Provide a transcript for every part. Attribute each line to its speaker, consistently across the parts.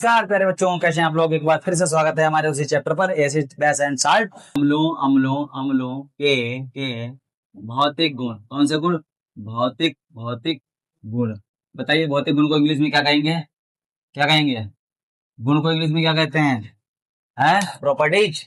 Speaker 1: नमस्कार प्यारे बच्चों, कैसे हैं आप लोग। एक बार फिर से स्वागत है हमारे उसी चैप्टर पर, एसिड बेस एंड साल्ट। अम्लों अम्लों अम्लों के भौतिक गुण। कौन से गुण? भौतिक भौतिक गुण। बताइए, भौतिक गुण को इंग्लिश में क्या कहेंगे? क्या कहेंगे? गुण को इंग्लिश में क्या कहते हैं? Properties.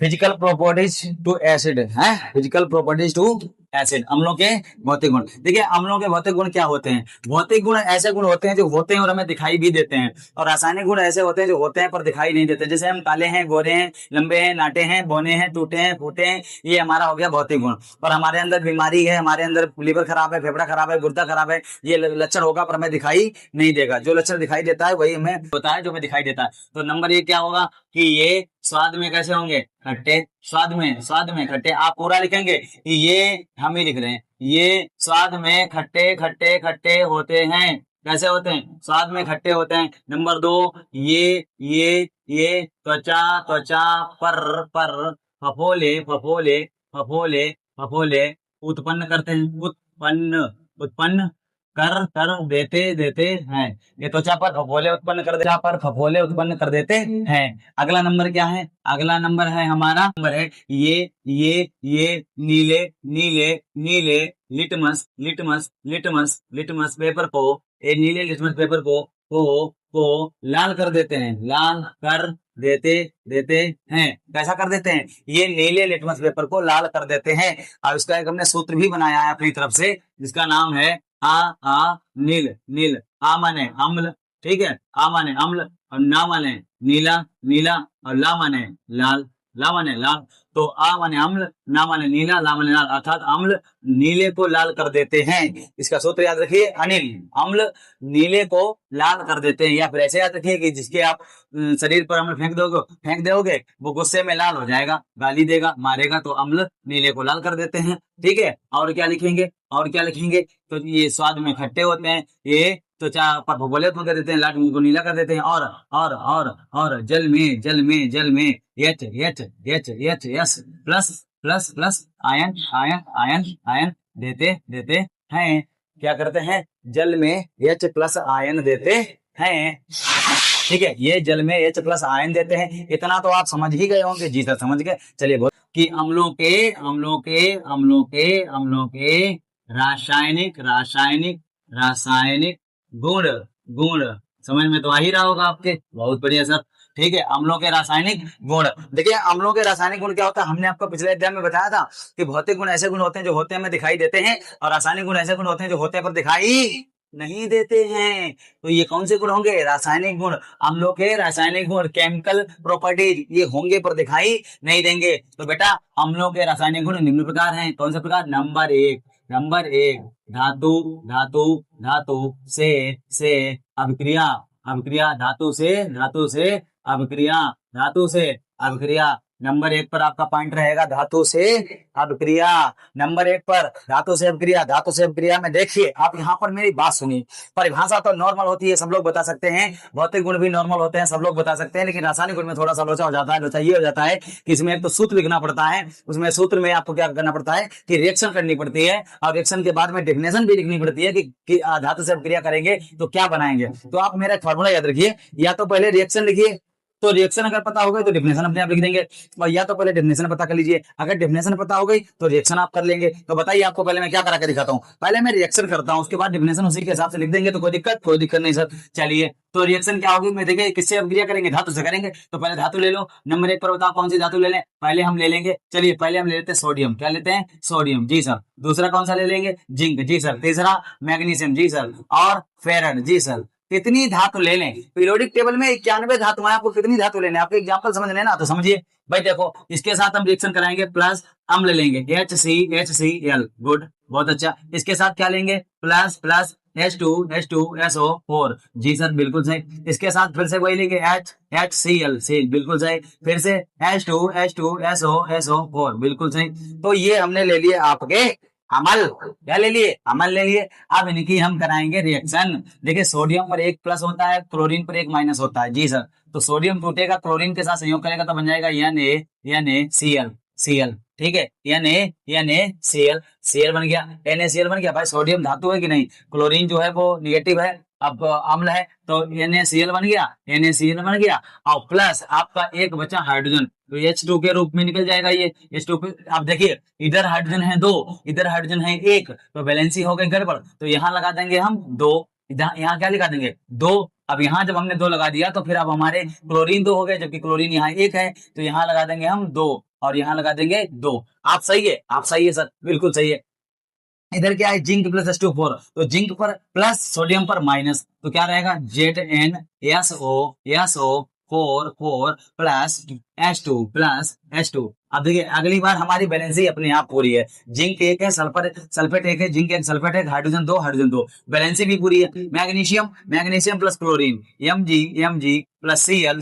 Speaker 1: Physical properties to acid है। Physical properties to acid. अम्लों के भौतिक गुण। देखिए, अम्लों के भौतिक गुण क्या होते हैं? भौतिक गुण ऐसे गुण होते हैं जो होते हैं और हमें दिखाई भी देते हैं, और रासायनिक गुण ऐसे होते हैं जो होते हैं पर दिखाई नहीं देते। जैसे हम काले हैं, गोरे हैं, लंबे हैं, नाटे हैं, बौने हैं, टूटे हैं, फूटे हैं, ये हमारा हो गया भौतिक गुण। और हमारे अंदर बीमारी है, हमारे अंदर लीवर खराब है, फेफड़ा खराब है, गुर्दा खराब है, ये लक्षण होगा पर हमें दिखाई नहीं देगा। जो लक्षण दिखाई देता है वही हमें होता है जो हमें दिखाई देता है। तो नंबर ये क्या होगा कि ये स्वाद में कैसे होंगे? खट्टे। स्वाद में खट्टे। आप पूरा लिखेंगे, ये हम ही लिख रहे हैं, ये स्वाद में खट्टे खट्टे खट्टे होते हैं। कैसे होते हैं? स्वाद में खट्टे होते हैं। नंबर 2, ये त्वचा त्वचा पर फफोले फफोले फफोले फफोले उत्पन्न करते हैं। उत्पन्न कर देते देते हैं। ये त्वचा पर फफोले उत्पन्न कर देते हैं। अगला नंबर क्या है? अगला नंबर है हमारा, नंबर है ये नीले नीले नीले litmus litmus litmus litmus paper को, ये नीले लिटमस पेपर को लाल कर देते हैं। लाल कर देते हैं। कैसा कर देते हैं? ये नीले लिटमस पेपर को लाल कर देते हैं। और इसका एक हमने सूत्र भी बनाया है अपनी तरफ से, जिसका नाम है नील। नील आ माने अम्ल, ठीक है, आ माने अम्ल, और ना माने नीला नीला, और ला माने लाल। ला माने लाल। तो आ माने अम्ल, ना माने नीला, ला माने लाल, अर्थात अम्ल नीले को लाल कर देते हैं। इसका सूत्र याद रखिए, अनिल। अम्ल नीले को लाल कर देते हैं। या फिर ऐसे याद रखिए कि जिसके आप शरीर पर अम्ल फेंक दोगे वो गुस्से में लाल हो जाएगा, गाली देगा, मारेगा, तो अम्ल नीले को लाल कर देते हैं। ठीक है, और क्या लिखेंगे? तो ये स्वाद में खट्टे होते हैं, ये त्वचा पर फफोले उत्पन्न कर देते हैं, लाल को नीला कर देते हैं, और जल में yes plus plus plus ion ion ion ion देते हैं। क्या करते हैं? जल में H प्लस आयन देते हैं। ठीक है, ये जल में H प्लस आयन देते हैं। इतना तो आप समझ ही गए होंगे। जी सर, समझ गए। चलिए बोल कि अम्लों के रासायनिक रासायनिक रासायनिक गुण गुण समझ में तो आ ही रहा होगा आपके। बहुत बढ़िया सर। ठीक है, अम्लों के रासायनिक गुण। देखिए, अम्लों के रासायनिक गुण क्या होता है? हमने आपको पिछले अध्याय में बताया था कि भौतिक गुण ऐसे गुण होते हैं जो होते हैं हमें दिखाई देते हैं, और रासायनिक गुण ऐसे गुण होते हैं जो होते हैं पर दिखाई नहीं देते हैं। तो ये कौन से गुण होंगे? रासायनिक गुण। अम्लों के रासायनिक गुण, केमिकल प्रॉपर्टीज, ये होंगे पर दिखाई नहीं देंगे। तो बेटा, अम्लों के रासायनिक गुण निम्न प्रकार हैं। कौन से प्रकार? नंबर एक धातु धातु धातु से अभिक्रिया धातु से अभिक्रिया। नंबर 1 पर आपका पॉइंट रहेगा धातु से अभिक्रिया। नंबर 1 पर धातु से अभिक्रिया में देखिए, आप यहाँ पर मेरी बात सुनिए। परिभाषा तो नॉर्मल होती है, सब लोग बता सकते हैं। भौतिक गुण भी नॉर्मल होते हैं, सब लोग बता सकते हैं। लेकिन रासायनिक गुण में थोड़ा सा लोचा हो जाता है। लोचा ये हो जाता है कि इसमें एक तो सूत्र लिखना पड़ता है। उसमें सूत्र में आपको क्या करना पड़ता है कि रिएक्शन करनी पड़ती है, और रिएक्शन के बाद में डेफिनेशन भी लिखनी पड़ती है कि धातु से अभिक्रिया करेंगे तो क्या बनाएंगे। तो आप मेरा फॉर्मूला याद रखिए, या तो पहले रिएक्शन लिखिए, तो रिएक्शन अगर पता हो गई तो डेफिनेशन अपने आप लिख देंगे, और या तो पहले डेफिनेशन पता कर लीजिए। अगर डेफिनेशन पता हो गई तो रिएक्शन आप कर लेंगे। तो बताइए, आपको पहले मैं क्या करा के दिखाता हूँ। पहले मैं रिएक्शन करता हूँ, उसके बाद डेफिनेशन उसी के हिसाब से लिख देंगे। तो कोई दिक्कत नहीं सर। चलिए, तो रिएक्शन क्या होगी मैं देखिए, किससे अभिक्रिया करेंगे? धातु से करेंगे। तो पहले धातु ले लो। नंबर 1 पर बताओ कौन सी धातु ले लें? पहले हम ले लेंगे, चलिए पहले हम ले लेते हैं सोडियम। क्या लेते हैं? सोडियम। जी सर। दूसरा कौन सा ले लेंगे? जिंक। जी सर। तीसरा मैग्नीशियम। जी सर। और फेरन। जी सर। कितनी धातु ले लें? पीरियोडिक टेबल में 91 धातुएं, आपको कितनी धातु लेने? आपको एग्जांपल समझ लेना, तो समझिए भाई। देखो, इसके साथ हम रिएक्शन कराएंगे, प्लस अम्ल लेंगे HCl। गुड, बहुत अच्छा। इसके साथ क्या लेंगे? Plus H2SO4। जी सर, बिल्कुल सही। इसके साथ फिर से वही लेंगे HCl, बिल्कुल सही। फिर से H2SO4, बिल्कुल सही। तो ये हमने ले लिए आपके अमल। क्या ले लिए? अमल ले लिए। अब इनकी हम कराएंगे रिएक्शन। देखिए, सोडियम पर 1 प्लस होता है, क्लोरीन पर 1 माइनस होता है। जी सर। तो सोडियम टूटेगा, क्लोरीन के साथ संयोग करेगा तो बन जाएगा NaCl। ठीक है, NaCl बन गया। NaCl बन गया। भाई, सोडियम धातु है कि नहीं? क्लोरीन जो है वो निगेटिव है, अब अम्ल है तो NaCl बन गया, NaCl बन गया, और प्लस आपका एक बचा हाइड्रोजन, तो H2 के रूप में निकल जाएगा ये H2 पे। अब देखिए इधर हाइड्रोजन है 2, इधर हाइड्रोजन है 1, तो वैलेंसी हो गई गड़बड़, तो यहाँ लगा देंगे हम 2, यहाँ क्या लिखा देंगे 2। अब यहाँ जब हमने 2 लगा दिया तो फिर अब हमारे क्लोरीन 2 हो गए, जबकि क्लोरीन यहाँ 1 है, तो यहाँ लगा देंगे हम 2 और यहाँ लगा देंगे 2। आप सही है, आप सही है सर, बिल्कुल सही है। इधर क्या है जिंक प्लस H2O4, तो जिंक पर प्लस सोडियम पर माइनस, तो क्या रहेगा ZnSO4 प्लस H2। अब देखिए अगली बार हमारी बैलेंसी अपने आप पूरी है, जिंक एक है, सल्फर सल्फेट एक है, जिंक एक, सल्फेट एक, हाइड्रोजन दो, बैलेंसी भी पूरी है। Magnesium plus chlorine Mg plus Cl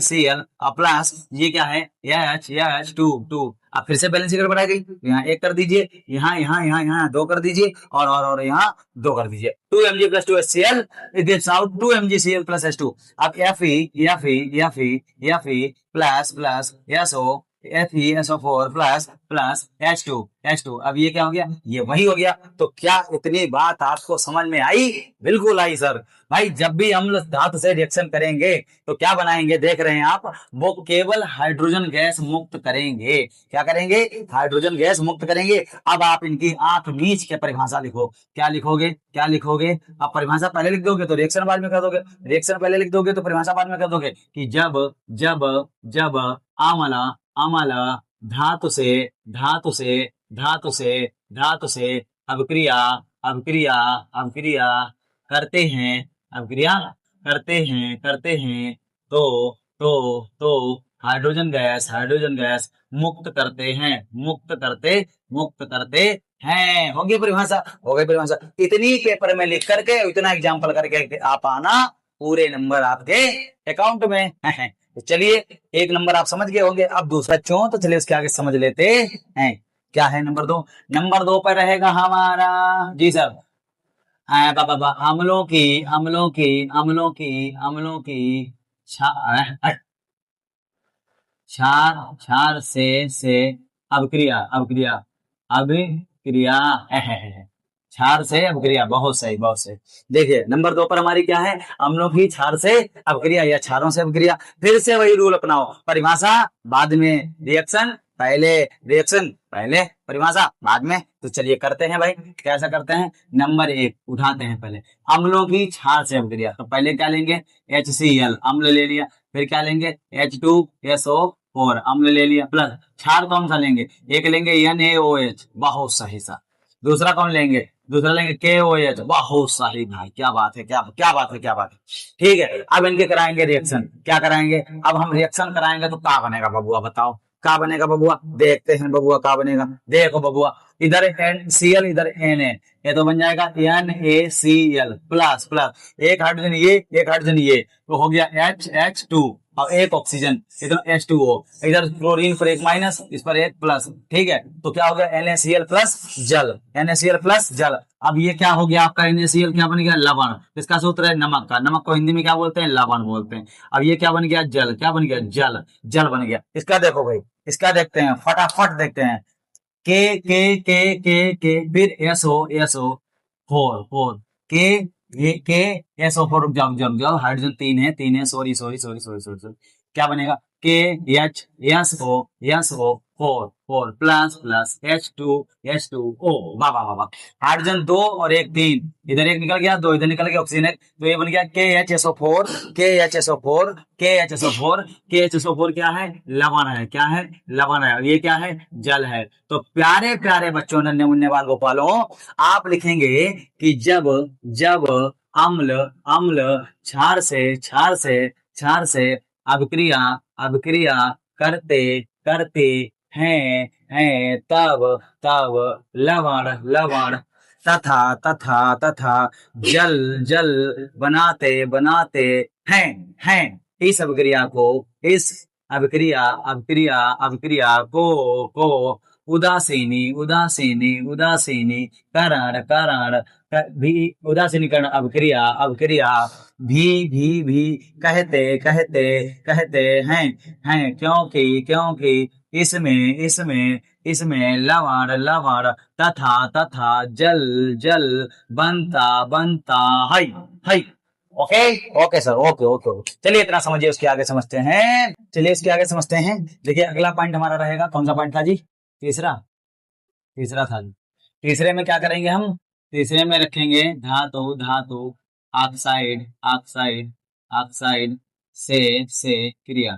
Speaker 1: plus ये क्या है H2। अब फिर से बैलेंस गड़बड़ आ गई, यहाँ 1 कर दीजिए, यहाँ 2 कर दीजिए, और यहाँ 2 कर दीजिए, 2Mg plus 2HCl, it gives out 2MgCl plus H2। अब Fe plus FeSO4 plus H2। अब ये क्या हो गया, ये वही हो गया। तो क्या इतनी बात आपको समझ में आई? बिल्कुल आई सर। भाई जब भी हम धातु से रिएक्शन करेंगे तो क्या बनाएंगे, देख रहे हैं आप, वो केवल हाइड्रोजन गैस मुक्त करेंगे। क्या करेंगे, हाइड्रोजन गैस मुक्त करेंगे। अब आप इनकी आंख मीच के परिभाषा लिखो, क्या लिखोगे? आप परिभाषा पहले लिख दोगे तो रिएक्शन बाद में कर दोगे, रिएक्शन पहले लिख दोगे तो परिभाषा बाद में कर दोगे, कि जब अम्ल धातु से अभिक्रिया करते हैं तो हाइड्रोजन गैस मुक्त करते हैं। हो गई परिभाषा। इतनी पेपर में लिख करके, इतना एग्जाम्पल करके आप आना, पूरे नंबर आपके अकाउंट में। तो चलिए 1 नंबर आप समझ गए होंगे। अब दूसरा बच्चों तो चलिए उसके आगे समझ लेते हैं। क्या है नंबर 2? नंबर 2 पर रहेगा हमारा, जी सर, अम्लों की क्षार से अभिक्रिया क्षार से अभिक्रिया। बहुत सही। देखिए नंबर 2 पर हमारी क्या है, अम्लों की क्षार से अभिक्रिया या क्षारों से अभिक्रिया। फिर से वही रूल अपनाओ, परिभाषा बाद में रिएक्शन, पहले परिभाषा बाद में। तो चलिए करते हैं भाई, कैसा करते हैं। नंबर 1 उठाते हैं पहले, अम्लों की क्षार से अभिक्रिया। तो पहले क्या लेंगे, HCl अम्ल ले लिया, फिर क्या लेंगे H2SO4 अम्ल ले लिया, प्लस क्षार कौन सा लेंगे, एक लेंगे NaOH, बहुत सही सा। दूसरा कौन लेंगे, दूसरा लेंगे KOH, बहुत सही भाई, क्या बात है। ठीक है, अब इनके कराएंगे रिएक्शन। क्या कराएंगे, अब हम रिएक्शन कराएंगे तो क्या बनेगा बबुआ, बताओ क्या बनेगा बबुआ। देखते हैं बबुआ क्या बनेगा। देखो बबुआ, इधर NCl इधर Na, ये तो बन जाएगा NaCl प्लस एक हाइड्रोजन ये, एक हाइड्रोजन ये, तो हो गया H2 और एक ऑक्सीजन, इधर H2O, इधर क्लोरीन पर एक माइनस, इस पर एक प्लस। ठीक है, तो क्या हो गया NaCl प्लस जल। अब ये क्या हो गया आपका, NaCl क्या बन गया, लवण। इसका सूत्र है नमक का, नमक को हिंदी में क्या बोलते हैं, लवण बोलते हैं। अब ये क्या बन गया, जल। क्या बन गया, जल बन गया। इसका देखो भाई, इसका देखते हैं, फटाफट देखते हैं। के फिर SO4 के SO4, रुक जाओ, हाइड्रोजन 3 है, सॉरी, क्या बनेगा, KHSO4 प्लस H2O, वाह। हाइड्रोजन 2 और 1 3, इधर 1 निकल गया, 2 इधर निकल गया, ऑक्सीजन 1, तो ये बन गया KHSO4। KHSO4 क्या है, लवण है। क्या है, लवण है, और ये क्या है, जल है। तो प्यारे बच्चों, नन्हे मुन्ने बाल गोपालों, आप लिखेंगे कि जब अम्ल क्षार से अभिक्रिया करते हैं तब लवण तथा जल बनाते हैं। इस अभिक्रिया को उदासीनीकरण अभिक्रिया भी कहते हैं, क्योंकि इसमें लवण तथा जल बनता है। Okay okay sir, okay okay okay. चलिए इतना समझिए, उसके आगे समझते हैं। चलिए इसके आगे समझते हैं। देखिए अगला पॉइंट हमारा रहेगा, कौन सा पॉइंट था जी? तीसरा, तीसरा था जी। तीसरे में क्या करेंगे हम? तीसरे में रखेंगे धातु, धातु ऑक्साइड, ऑक्साइड, ऑक्साइड से क्रिया,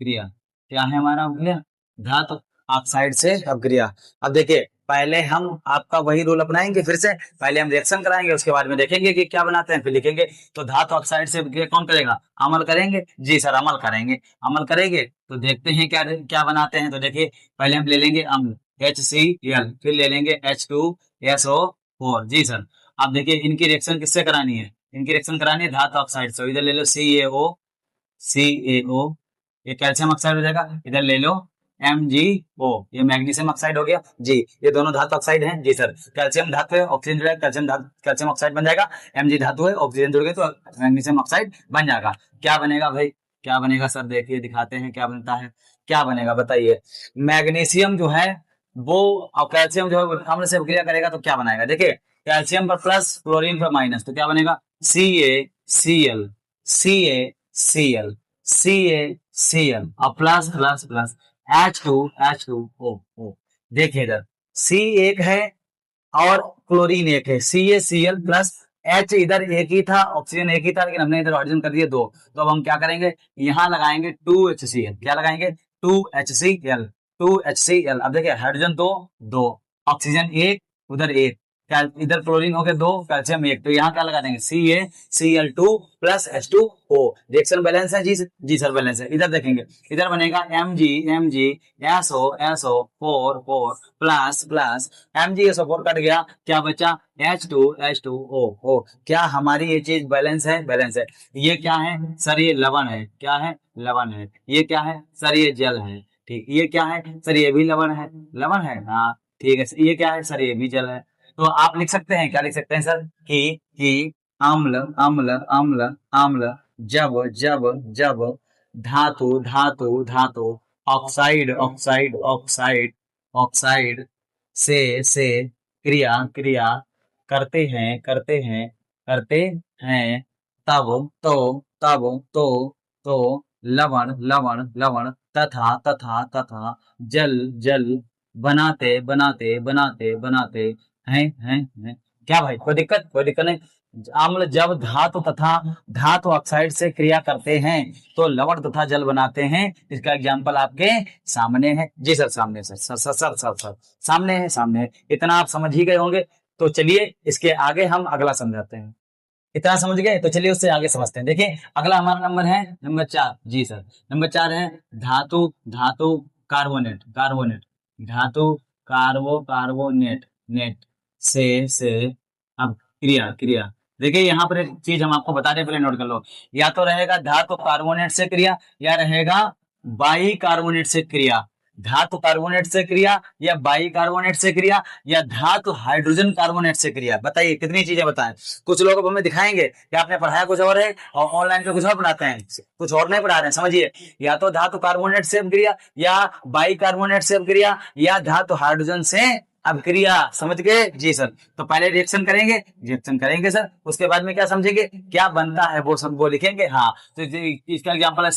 Speaker 1: क्रिया क्या है हमारा अवक्रिया? धातु ऑक्साइड से अवक्रिया। अब देखिए पहले हम आपका वही रूल अपनाएंगे, फिर से पहले हम रिएक्शन कराएंगे, उसके बाद में देखेंगे कि क्या बनाते हैं, फिर लिखेंगे। तो धातु ऑक्साइड से अवक्रिया कौन करेगा? अमल करेंगे जी सर, अमल करेंगे। अमल करेंगे तो देखते हैं क्या क्या बनाते हैं। तो देखिए पहले हम ले लेंगे अम्ल HCl, फिर ले लेंगे H2SO4 जी सर। अब देखिए इनकी रिएक्शन किससे करानी है? इनकी रिएक्शन करानी है धातु ऑक्साइड से। इधर ले लो CaO, CaO, ये कैल्शियम ऑक्साइड हो जाएगा। इधर ले लो MgO, ये मैग्नीशियम ऑक्साइड हो गया जी। ये दोनों धातु ऑक्साइड हैं जी सर। कैल्शियम धातु है, ऑक्सीजन जुड़ेगा, कैल्शियम ऑक्साइड बन जाएगा। Mg धातु है, ऑक्सीजन जुड़ गए तो मैग्नीशियम ऑक्साइड बन जाएगा। क्या बनेगा भाई? क्या बनेगा सर? देखिए दिखाते हैं क्या बनता है। क्या बनेगा बताइए? मैग्नीशियम जो है वो और कैल्शियम जो है अम्ल से क्रिया करेगा तो क्या बनाएगा? देखिए कैल्शियम पर प्लस, क्लोरीन पर माइनस, तो क्या बनेगा? CaCl, CaCl, CaCl और प्लस प्लस प्लस H2O। देखिए इधर C एक है और क्लोरीन एक है, CaCl प्लस H इधर एक ही था, ऑक्सीजन एक ही था, लेकिन हमने इधर हाइड्रोजन कर दिए दो। तो अब हम क्या करेंगे? यहाँ लगाएंगे 2HCl। क्या लगाएंगे? 2HCl, 2HCl। अब देखिए हाइड्रोजन दो, दो ऑक्सीजन एक, उधर एक, इधर क्लोरीन हो गए दो, कैल्शियम एक, तो यहाँ क्या लगा देंगे? CaCl2 plus H2O। Reaction balance है जी सर बैलेंस है। इधर देखेंगे, इधर बनेगा MgSO4 plus plus MgSO4 cut गया, क्या बचा? H2O। क्या हमारी ये चीज बैलेंस है? बैलेंस है। ये क्या है सर? ये लवण है। क्या है? लवण है। ये क्या है सर? ये जल है। ठीक, ये क्या है सर? ये भी लवण है। लवण है हाँ, ठीक है। ये क्या है सर? ये भी जल है। तो आप लिख सकते हैं, क्या लिख सकते हैं सर? कि अम्ल, अम्ल, अम्ल, अम्ल जब जब जब धातु, धातु, धातु ऑक्साइड, ऑक्साइड, ऑक्साइड, ऑक्साइड से क्रिया, क्रिया करते हैं, करते हैं, करते हैं, तब तो लवण, लवण, लवण तथा तथा तथा जल, जल बनाते बनाते बनाते बनाते हैं। क्या भाई कोई दिक्कत? कोई दिक्कत नहीं। अम्ल जब धातु तथा धातु ऑक्साइड से क्रिया करते हैं तो लवण तथा जल बनाते हैं। इसका एग्जांपल आपके सामने है जी सर। सामने sir sir sir sir sir, sir सामने है, सामने है। इतना आप समझ ही गए होंगे। तो चलिए इसके आगे हम अगला समझाते हैं। इतना समझ गए तो चलिए उससे आगे समझते हैं। देखिए अगला हमारा नंबर है नंबर 4 जी सर। नंबर 4 है धातु, धातु कार्बोनेट, कार्बोनेट, धातु कार्बोनेट, नेट से अब क्रिया, क्रिया। देखिए यहाँ पर एक चीज हम आपको बता दें, पहले नोट कर लो। या तो रहेगा धातु कार्बोनेट से क्रिया, या रहेगा बाई कार्बोनेट से क्रिया। धातु कार्बोनेट से क्रिया, या बाई कार्बोनेट से क्रिया, या धातु हाइड्रोजन कार्बोनेट से क्रिया। बताइए कितनी चीजें बताएं। कुछ लोग अब हमें दिखाएंगे कि आपने पढ़ाया कुछ और है और ऑनलाइन पे कुछ और पढ़ाते हैं, कुछ और नहीं पढ़ा रहे हैं। समझिए, या तो धातु कार्बोनेट से क्रिया, या बाई कार्बोनेट से क्रिया, या धातु हाइड्रोजन से अब क्रिया। समझ गए जी सर। तो पहले रिएक्शन करेंगे, रिएक्शन करेंगे सर, उसके बाद में क्या समझेंगे, क्या बनता है वो सब वो लिखेंगे। हाँ तो इसका एग्जांपल है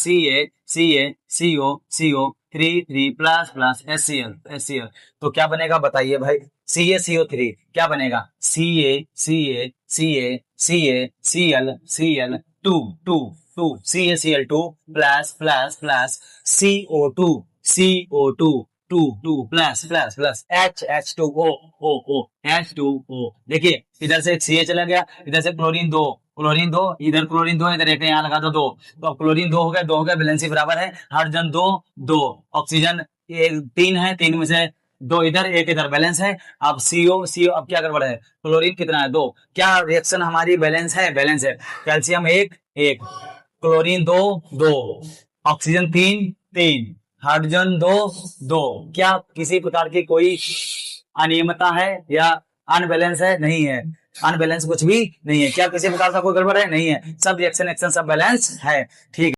Speaker 1: CaCO3 प्लस प्लस HCl। तो क्या बनेगा बताइए भाई? CaCO3 क्या बनेगा? CaCl2 plus plus plus CO2 plus plus plus H2O। देखिए इधर से एक Ca चला गया, इधर से क्लोरीन दो, क्लोरीन दो, इधर क्लोरीन दो, इधर एक यहाँ लगा दो, दो। तो अब क्लोरीन दो हो गए, दो हो गए, वैलेंसी बराबर है। हाइड्रोजन दो, दो ऑक्सीजन तीन है, तीन में से दो इधर एक इधर, बैलेंस है। अब सीओ अब क्या गड़बड़ है? क्लोरीन कितना है? दो। क्या रिएक्शन हमारी बैलेंस है? बैलेंस है। कैल्शियम एक, एक, क्लोरीन दो, दो, ऑक्सीजन तीन, तीन, हाइड्रोजन दो, दो। क्या किसी प्रकार की कोई अनियमितता है या अनबैलेंस है? नहीं है। अनबैलेंस कुछ भी नहीं है। क्या किसी प्रकार का कोई गड़बड़ है? नहीं है। सब रिएक्शन एक्शन सब बैलेंस है। ठीक है।